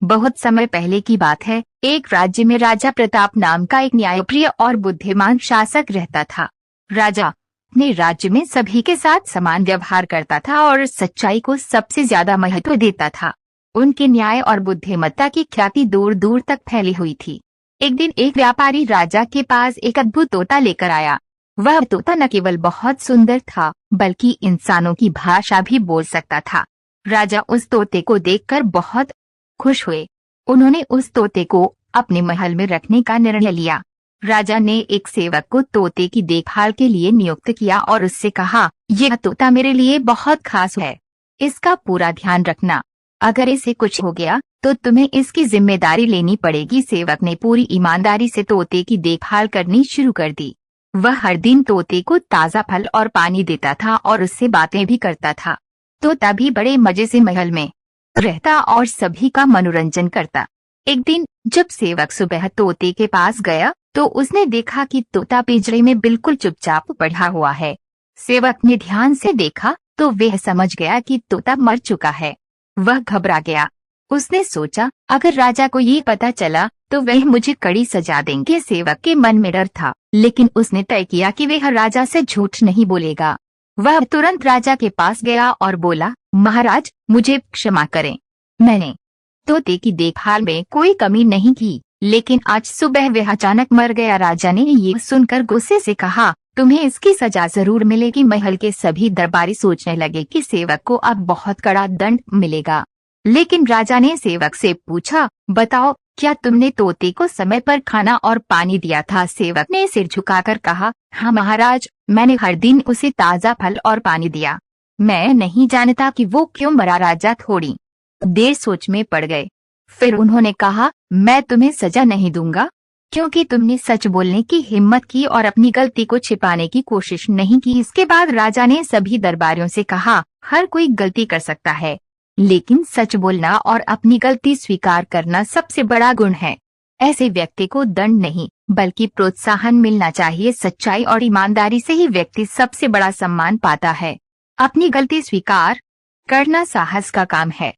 बहुत समय पहले की बात है। एक राज्य में राजा प्रताप नाम का एक न्यायप्रिय और बुद्धिमान शासक रहता था। राजा अपने राज्य में सभी के साथ समान व्यवहार करता था और सच्चाई को सबसे ज्यादा महत्व देता था। उनके न्याय और बुद्धिमत्ता की ख्याति दूर दूर तक फैली हुई थी। एक दिन एक व्यापारी राजा के पास एक अद्भुत तोता लेकर आया। वह तोता न केवल बहुत सुंदर था, बल्कि इंसानों की भाषा भी बोल सकता था। राजा उस तोते को देखकर बहुत खुश हुए। उन्होंने उस तोते को अपने महल में रखने का निर्णय लिया। राजा ने एक सेवक को तोते की देखभाल के लिए नियुक्त किया और उससे कहा, यह तोता मेरे लिए बहुत खास है, इसका पूरा ध्यान रखना। अगर इसे कुछ हो गया तो तुम्हें इसकी जिम्मेदारी लेनी पड़ेगी। सेवक ने पूरी ईमानदारी से तोते की देखभाल करनी शुरू कर दी। वह हर दिन तोते को ताज़ा फल और पानी देता था और उससे बातें भी करता था। तोता भी बड़े मजे से महल में रहता और सभी का मनोरंजन करता। एक दिन जब सेवक सुबह तोते के पास गया तो उसने देखा कि तोता पिंजरे में बिल्कुल चुपचाप पड़ा हुआ है। सेवक ने ध्यान से देखा तो वह समझ गया कि तोता मर चुका है। वह घबरा गया। उसने सोचा, अगर राजा को ये पता चला तो वह मुझे कड़ी सजा देंगे। सेवक के मन में डर था, लेकिन उसने तय किया कि वह राजा से झूठ नहीं बोलेगा। वह तुरंत राजा के पास गया और बोला, महाराज, मुझे क्षमा करें, मैंने तोते की देखभाल में कोई कमी नहीं की, लेकिन आज सुबह वह अचानक मर गया। राजा ने ये सुनकर गुस्से से कहा, तुम्हें इसकी सजा जरूर मिलेगी। महल के सभी दरबारी सोचने लगे कि सेवक को अब बहुत कड़ा दंड मिलेगा। लेकिन राजा ने सेवक से पूछा, बताओ, क्या तुमने तोते को समय पर खाना और पानी दिया था? सेवक ने सिर झुकाकर कहा, हाँ महाराज, मैंने हर दिन उसे ताज़ा फल और पानी दिया। मैं नहीं जानता कि वो क्यों मरा। राजा थोड़ी देर सोच में पड़ गए। फिर उन्होंने कहा, मैं तुम्हें सजा नहीं दूंगा, क्योंकि तुमने सच बोलने की हिम्मत की और अपनी गलती को छिपाने की कोशिश नहीं की। इसके बाद राजा ने सभी दरबारियों से कहा, हर कोई गलती कर सकता है, लेकिन सच बोलना और अपनी गलती स्वीकार करना सबसे बड़ा गुण है। ऐसे व्यक्ति को दंड नहीं, बल्कि प्रोत्साहन मिलना चाहिए। सच्चाई और ईमानदारी से ही व्यक्ति सबसे बड़ा सम्मान पाता है। अपनी गलती स्वीकार करना साहस का काम है।